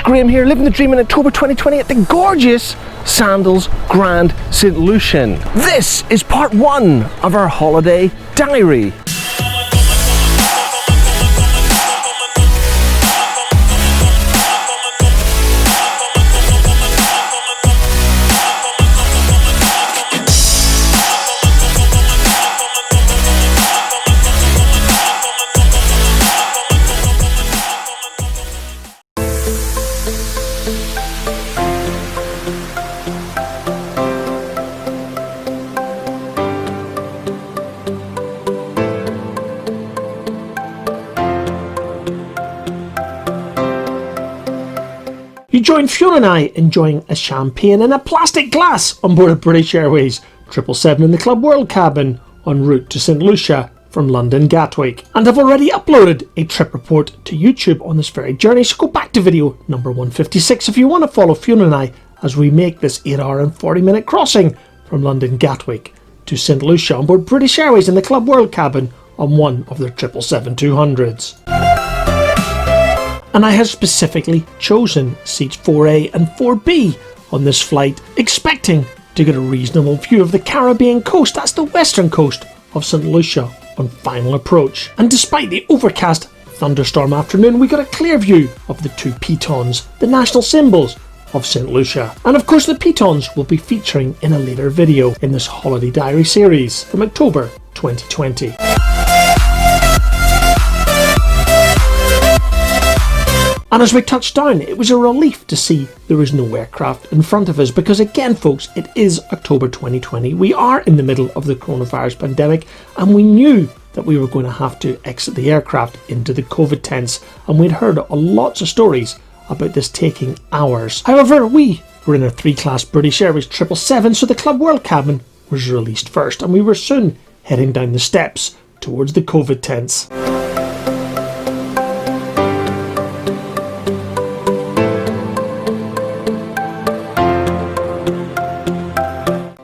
Graham here, living the dream in October 2020 at the gorgeous Sandals Grande St Lucian. This is part 1 of our holiday diary. You join Fiona and I enjoying a champagne in a plastic glass on board a British Airways 777 in the Club World cabin en route to St Lucia from London Gatwick. And I've already uploaded a trip report to YouTube on this very journey, so go back to video number 156 if you want to follow Fiona and I as we make this 8-hour and 40-minute crossing from London Gatwick to St Lucia on board British Airways in the Club World cabin on one of their 777-200s. And I have specifically chosen seats 4A and 4B on this flight, expecting to get a reasonable view of the Caribbean coast. That's the western coast of St Lucia on final approach. And despite the overcast thunderstorm afternoon, we got a clear view of the two pitons, the national symbols of St Lucia. And of course the pitons will be featuring in a later video in this holiday diary series from October 2020. And as we touched down, it was a relief to see there was no aircraft in front of us, because again folks, it is October 2020. We are in the middle of the coronavirus pandemic, and we knew that we were going to have to exit the aircraft into the COVID tents, and we'd heard lots of stories about this taking hours. However, we were in a 3-class British Airways 777, so the Club World cabin was released first, and we were soon heading down the steps towards the COVID tents.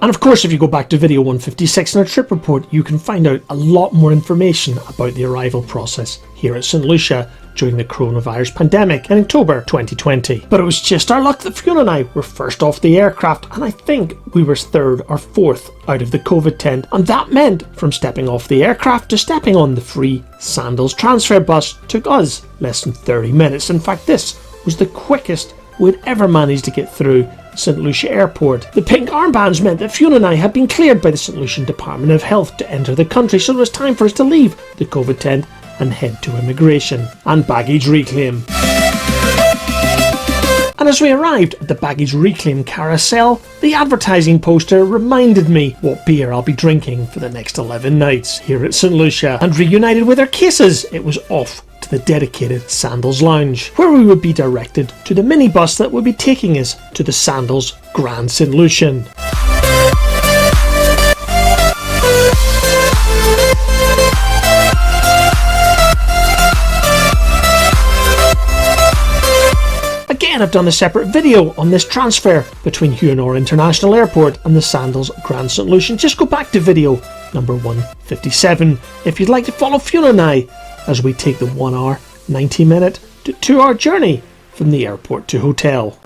And of course, if you go back to video 156 in our trip report, you can find out a lot more information about the arrival process here at St Lucia during the coronavirus pandemic in October 2020. But it was just our luck that Fiona and I were first off the aircraft, and I think we were 3rd or 4th out of the COVID tent, and that meant from stepping off the aircraft to stepping on the free Sandals transfer bus took us less than 30 minutes. In fact, this was the quickest we'd ever managed to get through St Lucia Airport. The pink armbands meant that Fiona and I had been cleared by the St Lucian Department of Health to enter the country, so it was time for us to leave the COVID tent and head to immigration and baggage reclaim. And as we arrived at the baggage reclaim carousel, the advertising poster reminded me what beer I'll be drinking for the next 11 nights here at St Lucia. And reunited with our cases, it was off to the dedicated Sandals Lounge, where we would be directed to the minibus that would be taking us to the Sandals Grande St Lucian. Again, I've done a separate video on this transfer between Halcyon International Airport and the Sandals Grande St Lucian. Just go back to video number 157 if you'd like to follow Fiona and I as we take the 1-hour, 90-minute to 2-hour journey from the airport to hotel.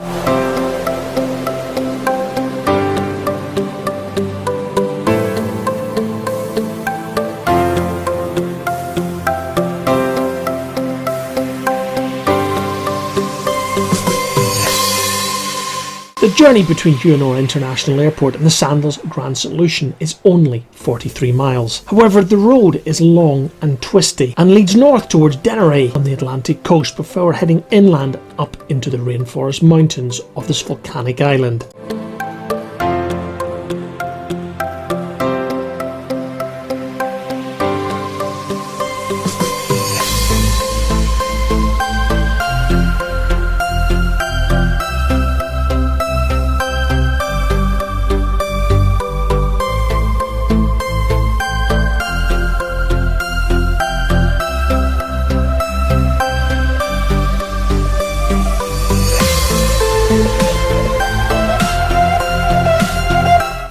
The journey between Halcyon International Airport and the Sandals Grande St Lucian is only 43 miles. However, the road is long and twisty and leads north towards Dennery on the Atlantic coast before heading inland up into the rainforest mountains of this volcanic island.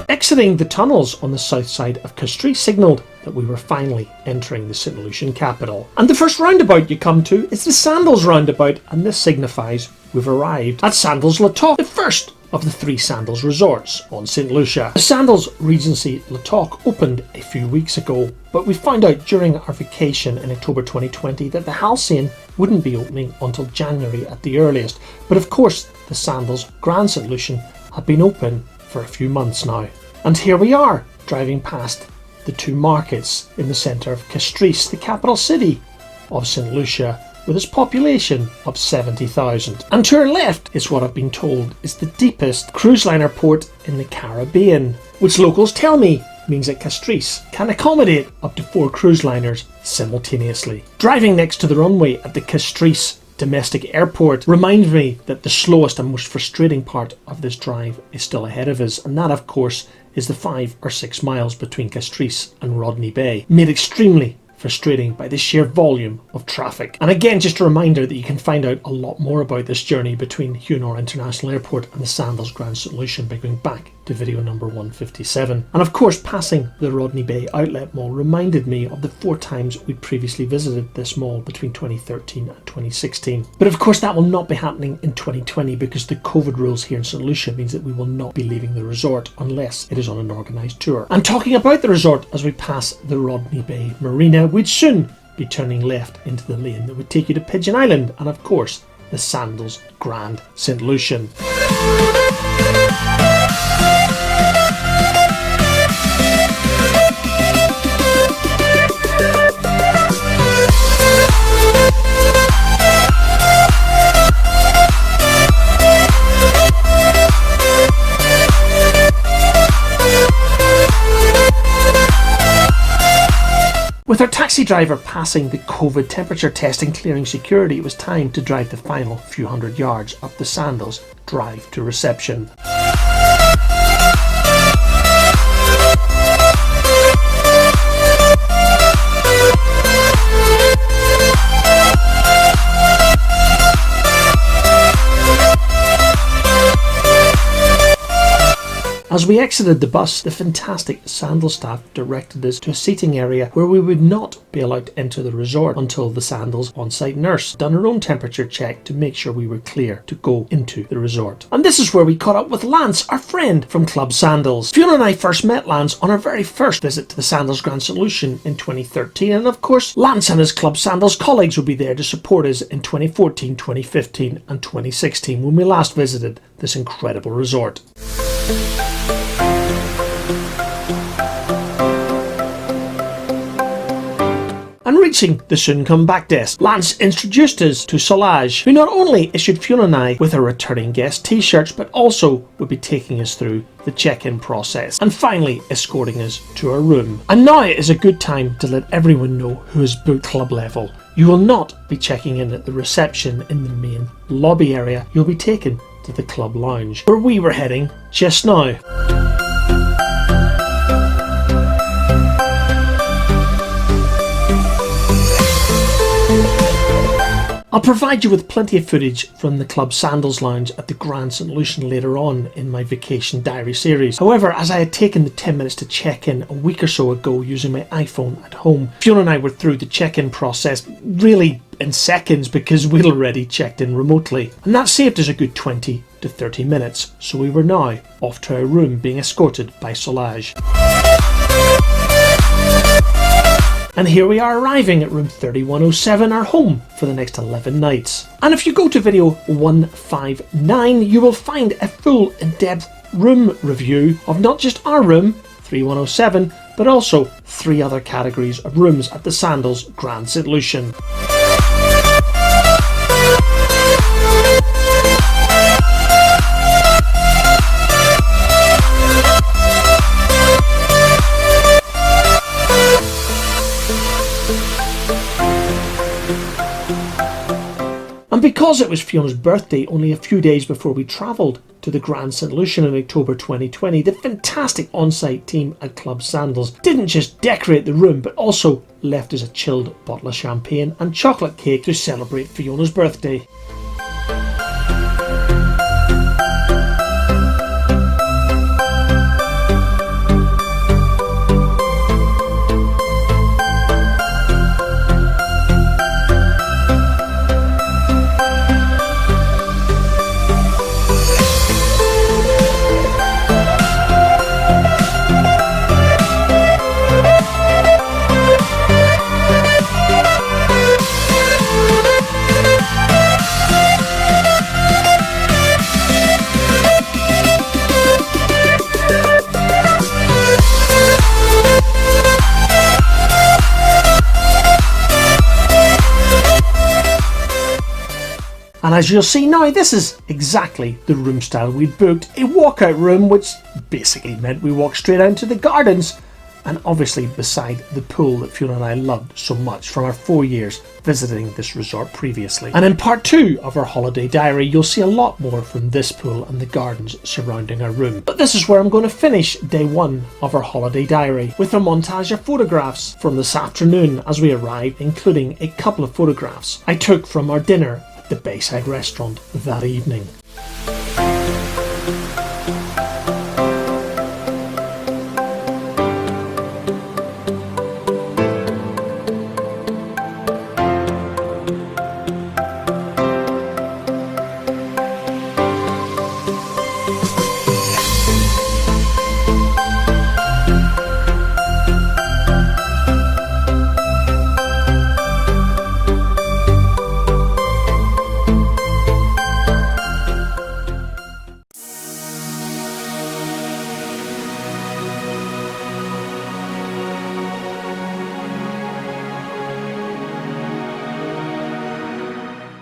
Exiting the tunnels on the south side of Castries, signalled that we were finally entering the St Lucian capital. And the first roundabout you come to is the Sandals roundabout, and this signifies we've arrived at Sandals Le Toc, the first of the 3 Sandals resorts on St Lucia. The Sandals Regency Le Toc opened a few weeks ago, but we found out during our vacation in October 2020 that the Halcyon wouldn't be opening until January at the earliest. But of course, the Sandals Grande St Lucian have been open for a few months now. And here we are, driving past the 2 markets in the centre of Castries, the capital city of St Lucia, with its population of 70,000. And to our left is what I've been told is the deepest cruise liner port in the Caribbean, which locals tell me means that Castries can accommodate up to 4 cruise liners simultaneously. Driving next to the runway at the Castries domestic airport reminds me that the slowest and most frustrating part of this drive is still ahead of us, and that of course is the 5 or 6 miles between Castries and Rodney Bay, made extremely frustrating by the sheer volume of traffic. And again, just a reminder that you can find out a lot more about this journey between Huonor International Airport and the Sandals Grande St Lucian by going back to video number 157. And of course, passing the Rodney Bay Outlet Mall reminded me of the 4 times we'd previously visited this mall between 2013 and 2016. But of course, that will not be happening in 2020 because the COVID rules here in St Lucia means that we will not be leaving the resort unless it is on an organised tour. And talking about the resort, as we pass the Rodney Bay Marina, we'd soon be turning left into the lane that would take you to Pigeon Island and of course the Sandals Grande St Lucian. With our taxi driver passing the COVID temperature test and clearing security, it was time to drive the final few hundred yards up the Sandals drive to reception. As we exited the bus, the fantastic Sandals staff directed us to a seating area where we would not be allowed to enter the resort until the Sandals on-site nurse done her own temperature check to make sure we were clear to go into the resort. And this is where we caught up with Lance, our friend from Club Sandals. Fiona and I first met Lance on our very first visit to the Sandals Grande St Lucian in 2013, and of course Lance and his Club Sandals colleagues would be there to support us in 2014, 2015 and 2016 when we last visited this incredible resort. And reaching the soon-come back desk, Lance introduced us to Solange, who not only issued Fiona and I with our returning guest t-shirts, but also would be taking us through the check-in process and finally escorting us to our room. And now is a good time to let everyone know who has booked club level. You will not be checking in at the reception in the main lobby area. You'll be taken to the club lounge, where we were heading just now. I'll provide you with plenty of footage from the Club Sandals Lounge at the Grande St Lucian later on in my vacation diary series. However, as I had taken the 10 minutes to check in a week or so ago using my iPhone at home, Fiona and I were through the check-in process really in seconds because we'd already checked in remotely. And that saved us a good 20 to 30 minutes, so we were now off to our room being escorted by Solange. And here we are arriving at room 3107, our home for the next 11 nights. And if you go to video 159, you will find a full in-depth room review of not just our room, 3107, but also 3 other categories of rooms at the Sandals Grande St Lucian. And because it was Fiona's birthday only a few days before we travelled to the Grande St Lucian in October 2020, the fantastic on-site team at Club Sandals didn't just decorate the room but also left us a chilled bottle of champagne and chocolate cake to celebrate Fiona's birthday. And as you'll see now, this is exactly the room style we'd booked. A walkout room, which basically meant we walked straight out into the gardens, and obviously beside the pool that Fiona and I loved so much from our 4 years visiting this resort previously. And in part 2 of our holiday diary, you'll see a lot more from this pool and the gardens surrounding our room. But this is where I'm going to finish day 1 of our holiday diary, with a montage of photographs from this afternoon as we arrived, including a couple of photographs I took from our dinner at the Bayside restaurant that evening.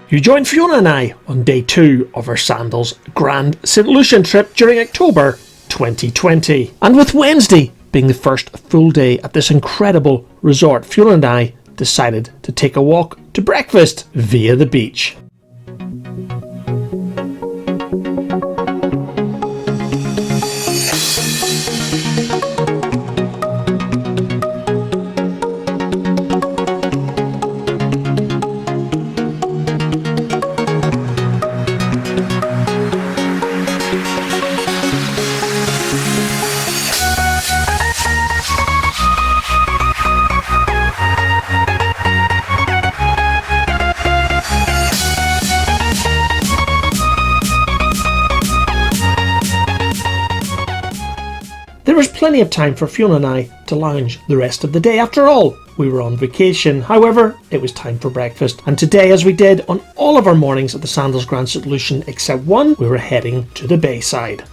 You joined Fiona and I on day 2 of our Sandals Grande St Lucian trip during October 2020. And with Wednesday being the first full day at this incredible resort, Fiona and I decided to take a walk to breakfast via the beach. There was plenty of time for Fiona and I to lounge the rest of the day. After all, we were on vacation. However, it was time for breakfast. And today, as we did on all of our mornings at the Sandals Grande St Lucian except one, we were heading to the Bayside.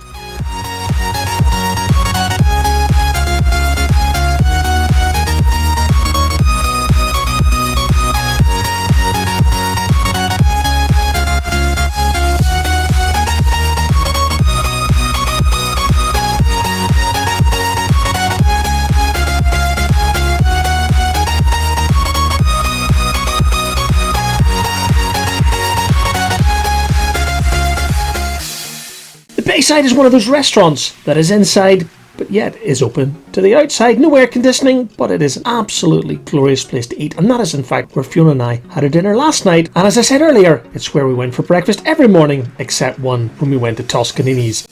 Bayside is one of those restaurants that is inside but yet is open to the outside. No air conditioning, but it is an absolutely glorious place to eat, and that is in fact where Fiona and I had our dinner last night. And as I said earlier, it's where we went for breakfast every morning except one, when we went to Toscanini's.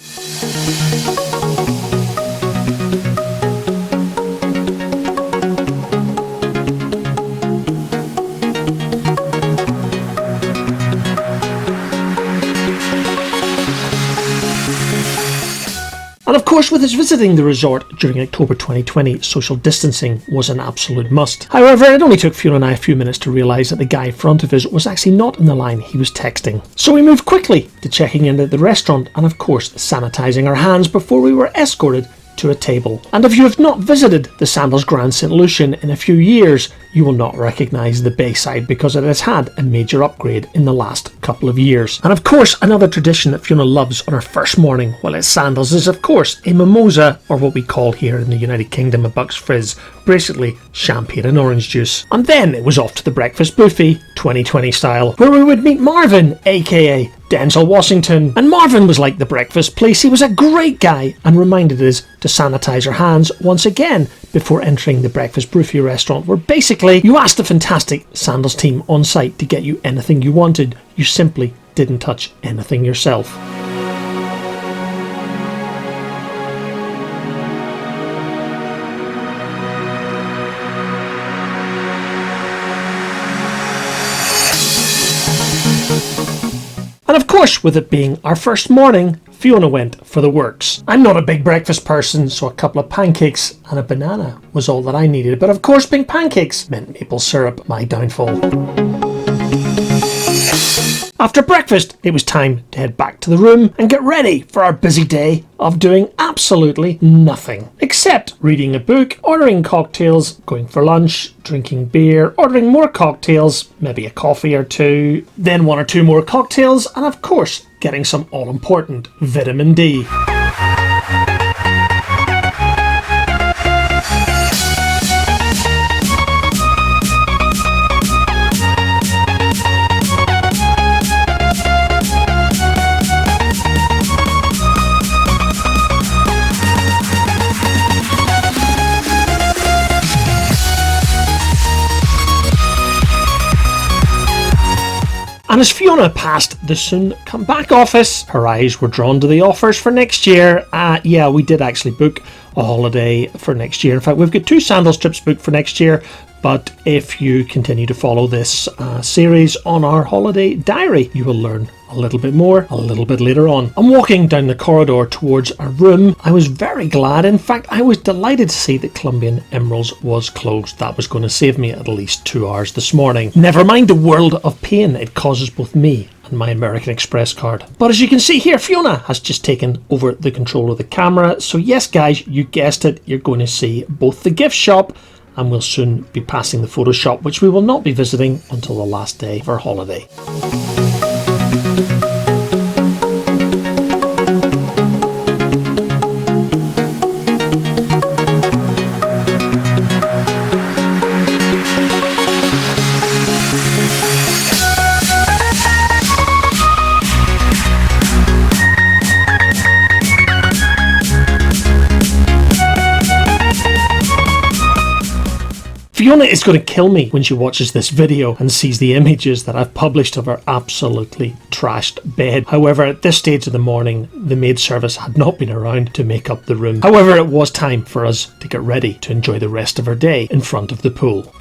And of course, with us visiting the resort during October 2020, social distancing was an absolute must. However, it only took Fiona and I a few minutes to realise that the guy in front of us was actually not in the line, he was texting. So we moved quickly to checking in at the restaurant and of course sanitising our hands before we were escorted to a table. And if you have not visited the Sandals Grande St Lucian in a few years, you will not recognise the Bayside because it has had a major upgrade in the last couple of years. And of course, another tradition that Fiona loves on her first morning while at Sandals is of course a mimosa, or what we call here in the United Kingdom a Bucks Fizz, basically champagne and orange juice. And then it was off to the breakfast buffet, 2020 style, where we would meet Marvin, aka Denzel Washington. And Marvin was like the breakfast place. He was a great guy and reminded us to sanitise our hands once again before entering the breakfast buffet restaurant, where basically you asked the fantastic Sandals team on site to get you anything you wanted. You simply didn't touch anything yourself. And of course, with it being our first morning, Fiona went for the works. I'm not a big breakfast person, so a couple of pancakes and a banana was all that I needed. But of course, being pancakes meant maple syrup, my downfall. After breakfast, it was time to head back to the room and get ready for our busy day of doing absolutely nothing except reading a book, ordering cocktails, going for lunch, drinking beer, ordering more cocktails, maybe a coffee or two, then one or two more cocktails, and of course getting some all-important vitamin D. And as Fiona passed the soon-come-back office, her eyes were drawn to the offers for next year. Yeah, we did actually book a holiday for next year. In fact, we've got 2 Sandals trips booked for next year. But if you continue to follow this series on our holiday diary, you will learn a little bit more a little bit later on. I'm walking down the corridor towards our room. I was very glad, in fact I was delighted to see that Colombian Emeralds was closed. That was going to save me at least 2 hours this morning. Never mind the world of pain it causes both me and my American Express card. But as you can see here, Fiona has just taken over the control of the camera. So yes guys, you guessed it, you're going to see both the gift shop, and we'll soon be passing the photo shop, which we will not be visiting until the last day of our holiday. Fiona is going to kill me when she watches this video and sees the images that I've published of her absolutely trashed bed. However, at this stage of the morning, the maid service had not been around to make up the room. However, it was time for us to get ready to enjoy the rest of our day in front of the pool.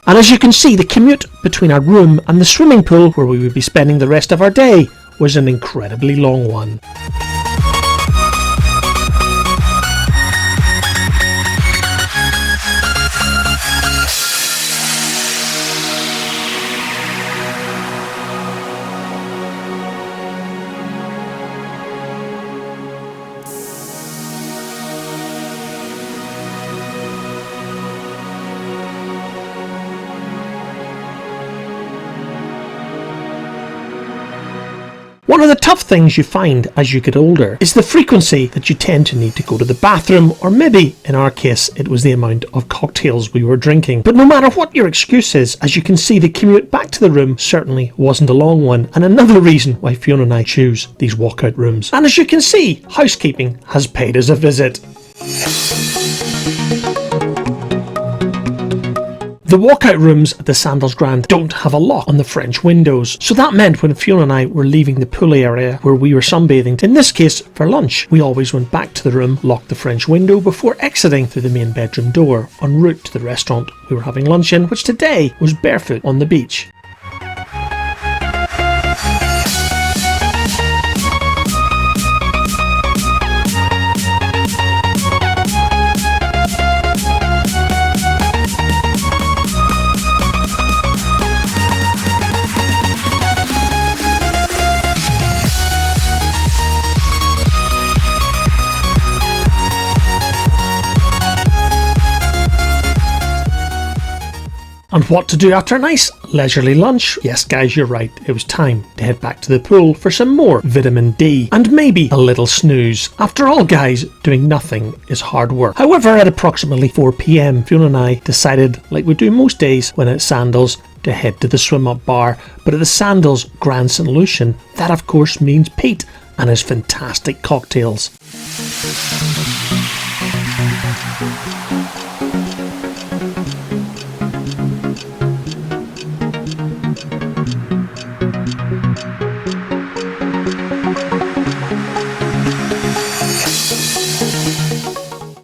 And as you can see, the commute between our room and the swimming pool, where we would be spending the rest of our day, was an incredibly long one. One of the tough things you find as you get older is the frequency that you tend to need to go to the bathroom, or maybe in our case it was the amount of cocktails we were drinking. But no matter what your excuse is, as you can see, the commute back to the room certainly wasn't a long one, and another reason why Fiona and I choose these walkout rooms. And as you can see, housekeeping has paid us a visit. The walkout rooms at the Sandals Grande don't have a lock on the French windows, so that meant when Fiona and I were leaving the pool area where we were sunbathing, in this case for lunch, we always went back to the room, locked the French window before exiting through the main bedroom door en route to the restaurant we were having lunch in, which today was barefoot on the beach. And what to do after a nice leisurely lunch? Yes guys, you're right, it was time to head back to the pool for some more vitamin D and maybe a little snooze. After all guys, doing nothing is hard work. However, at approximately 4 PM, Fiona and I decided, like we do most days when at Sandals, to head to the swim up bar. But at the Sandals Grande St Lucian, that of course means Pete and his fantastic cocktails.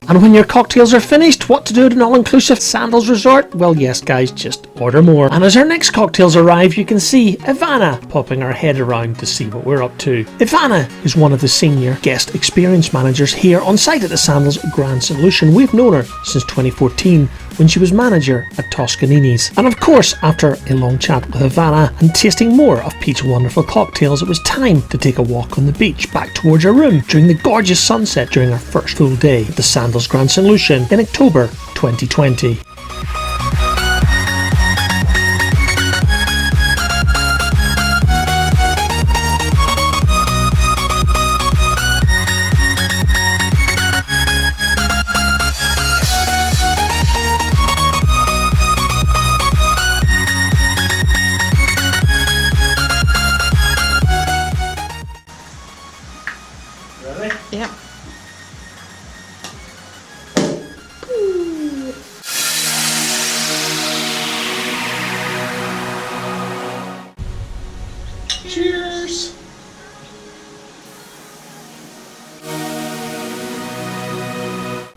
And when your cocktails are finished, what to do at an all-inclusive Sandals resort? Well, yes guys, just order more. And as our next cocktails arrive, you can see Ivana popping her head around to see what we're up to. Ivana is one of the senior guest experience managers here on site at the Sandals Grande St Lucian. We've known her since 2014 when she was manager at Toscanini's. And of course, after a long chat with Ivana and tasting more of Pete's wonderful cocktails, it was time to take a walk on the beach back towards our room during the gorgeous sunset during our first full day at the Sandals Grande St Lucian in October 2020. Yeah. Cheers!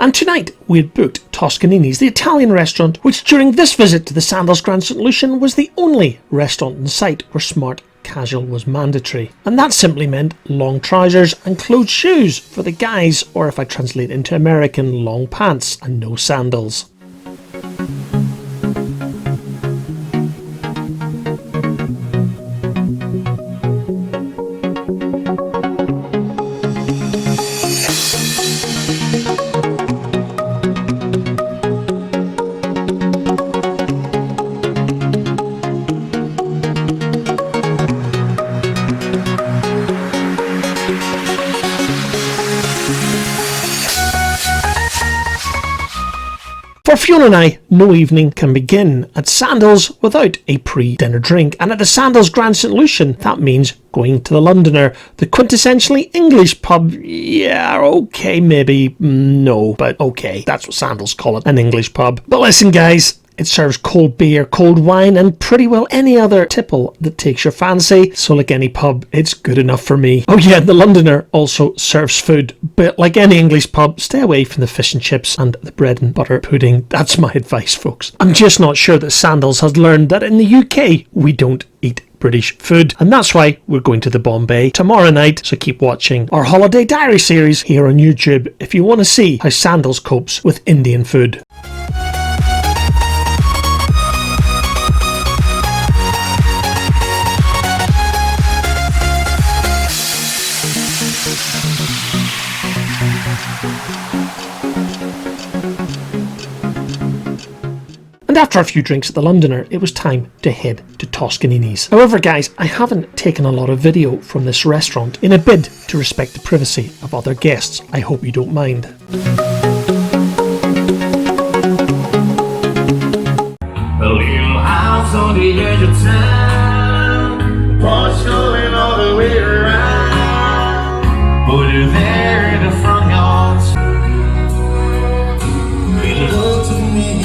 And tonight we had booked Toscanini's, the Italian restaurant, which during this visit to the Sandals Grande St Lucian was the only restaurant in sight where smart casual was mandatory. And that simply meant long trousers and closed shoes for the guys, or if I translate into American, long pants and no sandals. For Fiona and I, no evening can begin at Sandals without a pre-dinner drink, and at the Sandals Grande St Lucian, that means going to the Londoner, the quintessentially English pub. Yeah, okay, maybe, no, but okay, that's what Sandals call it, an English pub. But listen guys, it serves cold beer, cold wine, and pretty well any other tipple that takes your fancy. So like any pub, it's good enough for me. Oh yeah, the Londoner also serves food, but like any English pub, stay away from the fish and chips and the bread and butter pudding. That's my advice, folks. I'm just not sure that Sandals has learned that in the UK, we don't eat British food, and that's why we're going to the Bombay tomorrow night, so keep watching our Holiday Diary series here on YouTube if you want to see how Sandals copes with Indian food. And after a few drinks at the Londoner, it was time to head to Toscanini's. However guys, I haven't taken a lot of video from this restaurant in a bid to respect the privacy of other guests. I hope you don't mind. A little house on the edge of town, parts going all the way around. Put her there in the front yard, made love to me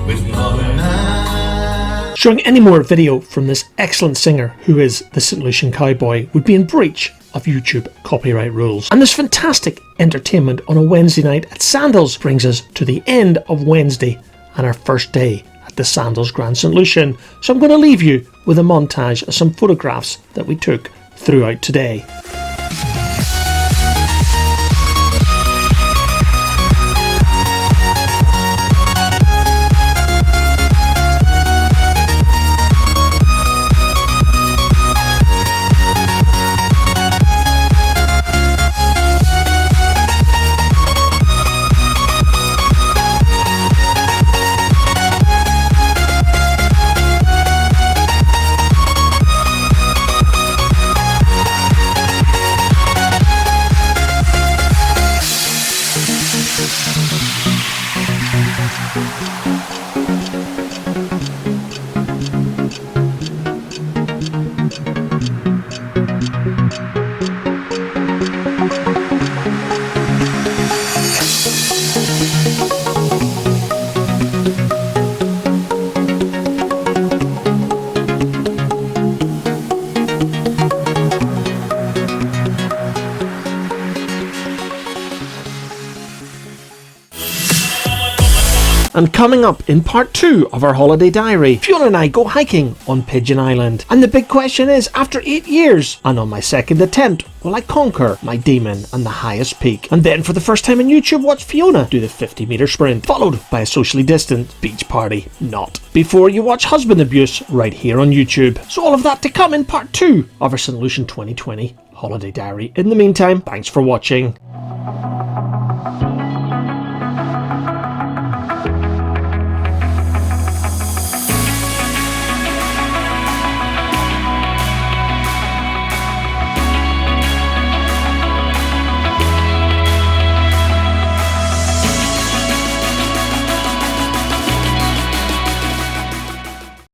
with northern eyes. Showing any more video from this excellent singer, who is the St Lucian Cowboy, would be in breach of YouTube copyright rules. And this fantastic entertainment on a Wednesday night at Sandals brings us to the end of Wednesday and our first day at the Sandals Grande St Lucian. So I'm going to leave you with a montage of some photographs that we took throughout today. And coming up in part 2 of our holiday diary, Fiona and I go hiking on Pigeon Island. And the big question is, after 8 years, and on my second attempt, will I conquer my demon and the highest peak? And then for the first time on YouTube, watch Fiona do the 50-metre sprint, followed by a socially distant beach party. Not. Before you watch husband abuse right here on YouTube. So all of that to come in part 2 of our St. Lucian 2020 holiday diary. In the meantime, thanks for watching.